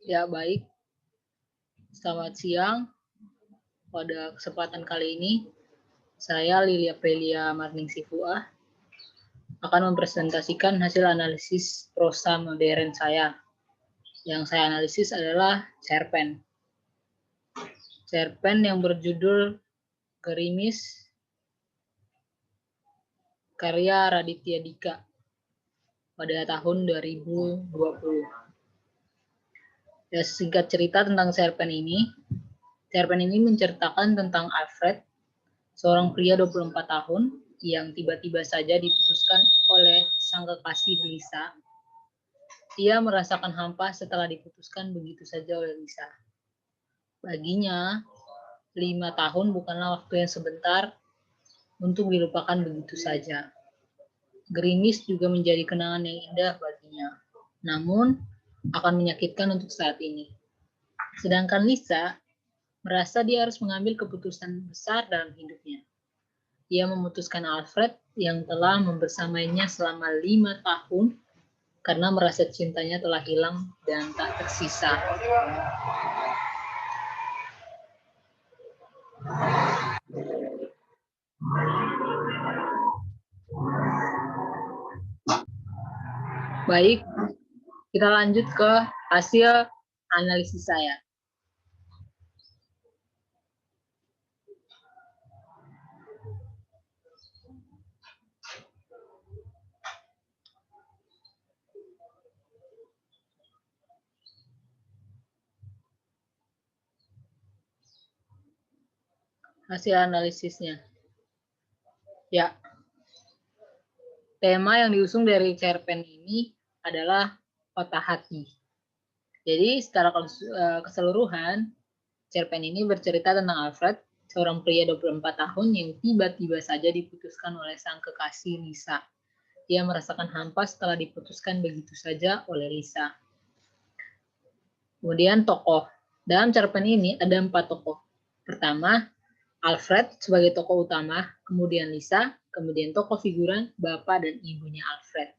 Ya, baik. Selamat siang. Pada kesempatan kali ini, saya Lilia Pelia Marningsi Fuah akan mempresentasikan hasil analisis prosa modern saya. Yang saya analisis adalah cerpen. Cerpen yang berjudul Gerimis, karya Raditya Dika pada tahun 2020. Ya, singkat cerita tentang cerpen ini menceritakan tentang Alfred, seorang pria 24 tahun yang tiba-tiba saja diputuskan oleh sang kekasih Lisa. Ia merasakan hampa setelah diputuskan begitu saja oleh Lisa. Baginya, 5 tahun bukanlah waktu yang sebentar untuk dilupakan begitu saja. Gerimis juga menjadi kenangan yang indah baginya, namun akan menyakitkan untuk saat ini. Sedangkan Lisa merasa dia harus mengambil keputusan besar dalam hidupnya. Ia memutuskan Alfred yang telah membersamainya selama 5 tahun karena merasa cintanya telah hilang dan tak tersisa. Baik, kita lanjut ke hasil analisis saya. Hasil analisisnya. Ya, tema yang diusung dari cerpen ini adalah patah hati. Jadi secara keseluruhan, cerpen ini bercerita tentang Alfred, seorang pria 24 tahun yang tiba-tiba saja diputuskan oleh sang kekasih Lisa. Ia merasakan hampa setelah diputuskan begitu saja oleh Lisa. Kemudian tokoh. Dalam cerpen ini ada 4 tokoh. Pertama, Alfred sebagai tokoh utama, kemudian Lisa, kemudian tokoh figuran, bapak dan ibunya Alfred.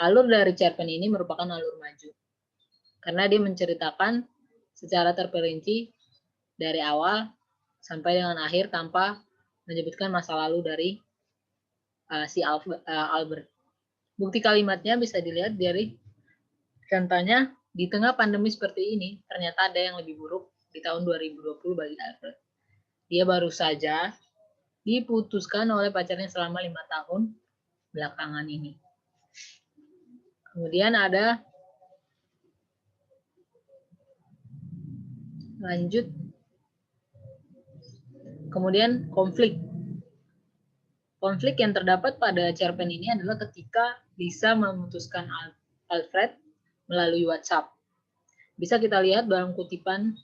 Alur dari cerpen ini merupakan alur maju. Karena dia menceritakan secara terperinci dari awal sampai dengan akhir tanpa menyebutkan masa lalu dari si Albert. Bukti kalimatnya bisa dilihat dari contohnya, di tengah pandemi seperti ini, ternyata ada yang lebih buruk di tahun 2020 bagi Alfred. Dia baru saja diputuskan oleh pacarnya selama 5 tahun belakangan ini. Kemudian ada lanjut. Kemudian konflik. Konflik yang terdapat pada cerpen ini adalah ketika Lisa memutuskan Alfred melalui WhatsApp. Bisa kita lihat dalam kutipan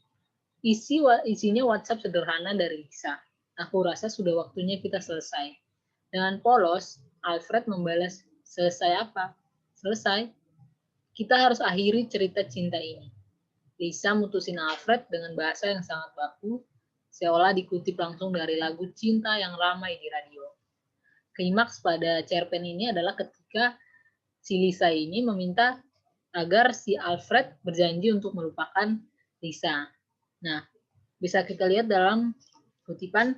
isinya WhatsApp sederhana dari Lisa. Aku rasa sudah waktunya kita selesai. Dengan polos, Alfred membalas, selesai apa? Selesai. Kita harus akhiri cerita cinta ini. Lisa mutusin Alfred dengan bahasa yang sangat baku, seolah dikutip langsung dari lagu cinta yang ramai di radio. Klimaks pada cerpen ini adalah ketika si Lisa ini meminta agar si Alfred berjanji untuk melupakan Lisa. Nah, bisa kita lihat dalam kutipan,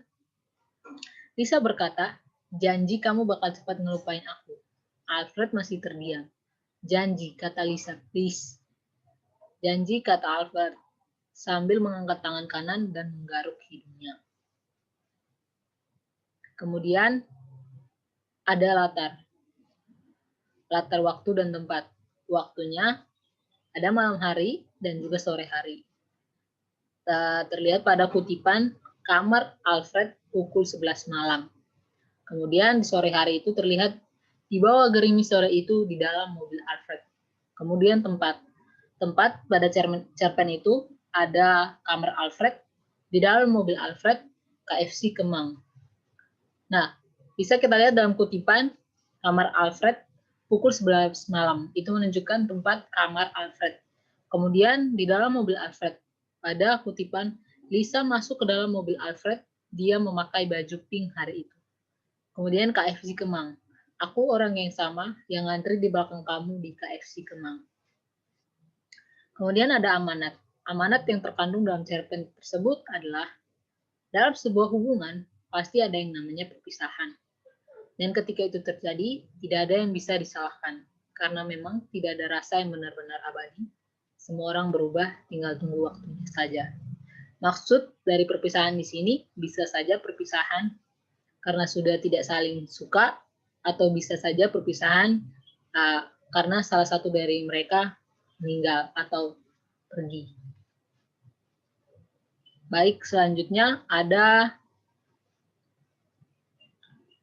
Lisa berkata, janji kamu bakal cepat ngelupain aku. Alfred masih terdiam. Janji, kata Lisa, please. Janji, kata Alfred, sambil mengangkat tangan kanan dan menggaruk hidungnya. Kemudian, ada latar waktu dan tempat. Waktunya ada malam hari dan juga sore hari. Terlihat pada kutipan kamar Alfred pukul 11 malam. Kemudian di sore hari itu terlihat di bawah gerimis sore itu di dalam mobil Alfred. Kemudian tempat pada cerpen itu ada kamar Alfred, di dalam mobil Alfred, KFC Kemang. Nah, bisa kita lihat dalam kutipan kamar Alfred pukul 11 malam. Itu menunjukkan tempat kamar Alfred. Kemudian di dalam mobil Alfred, pada kutipan Lisa masuk ke dalam mobil Alfred dia memakai baju pink hari itu. Kemudian KFC Kemang. Aku orang yang sama yang ngantri di belakang kamu di KFC Kemang. Kemudian ada amanat. Amanat yang terkandung dalam cerpen tersebut adalah dalam sebuah hubungan pasti ada yang namanya perpisahan. Dan ketika itu terjadi, tidak ada yang bisa disalahkan. Karena memang tidak ada rasa yang benar-benar abadi. Semua orang berubah, tinggal tunggu waktunya saja. Maksud dari perpisahan di sini bisa saja perpisahan karena sudah tidak saling suka, atau bisa saja perpisahan karena salah satu dari mereka meninggal atau pergi. Baik, selanjutnya ada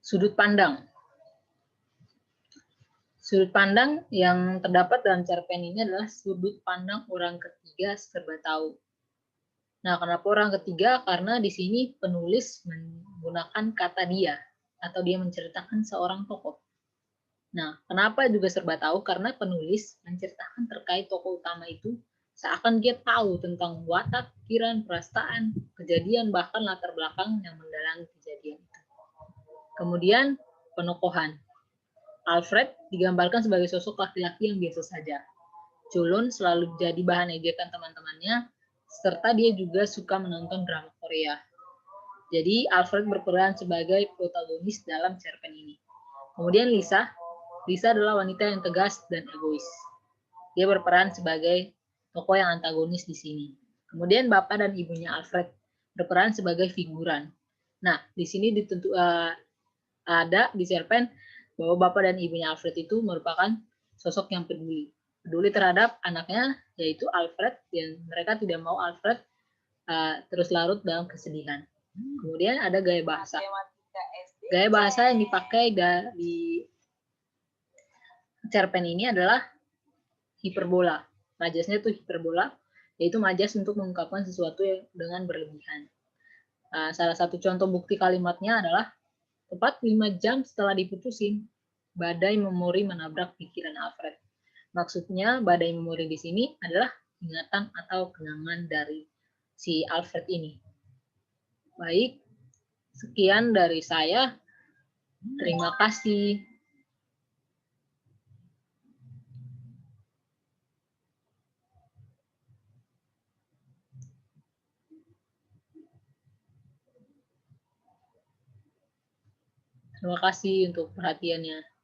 sudut pandang. Sudut pandang yang terdapat dalam cerpen ini adalah sudut pandang orang ketiga serba tahu. Nah, kenapa orang ketiga? Karena di sini penulis menggunakan kata dia, atau dia menceritakan seorang tokoh. Nah, kenapa juga serba tahu? Karena penulis menceritakan terkait tokoh utama itu seakan dia tahu tentang watak, pikiran, perasaan, kejadian, bahkan latar belakang yang mendalangi kejadian itu. Kemudian, penokohan. Alfred digambarkan sebagai sosok laki-laki yang biasa saja. Culun selalu jadi bahan ejekan teman-temannya, serta dia juga suka menonton drama Korea. Jadi Alfred berperan sebagai protagonis dalam cerpen ini. Kemudian Lisa adalah wanita yang tegas dan egois. Dia berperan sebagai tokoh yang antagonis di sini. Kemudian bapak dan ibunya Alfred berperan sebagai figuran. Nah, di sini ada di cerpen bahwa bapak dan ibunya Alfred itu merupakan sosok yang peduli terhadap anaknya, yaitu Alfred, dan mereka tidak mau Alfred terus larut dalam kesedihan. Kemudian ada gaya bahasa. Gaya bahasa yang dipakai di cerpen ini adalah hiperbola. Majasnya itu hiperbola, yaitu majas untuk mengungkapkan sesuatu dengan berlebihan. Salah satu contoh bukti kalimatnya adalah tepat 5 jam setelah diputusin, badai memori menabrak pikiran Alfred. Maksudnya badai memori di sini adalah ingatan atau kenangan dari si Alfred ini. Baik, sekian dari saya. Terima kasih. Terima kasih untuk perhatiannya.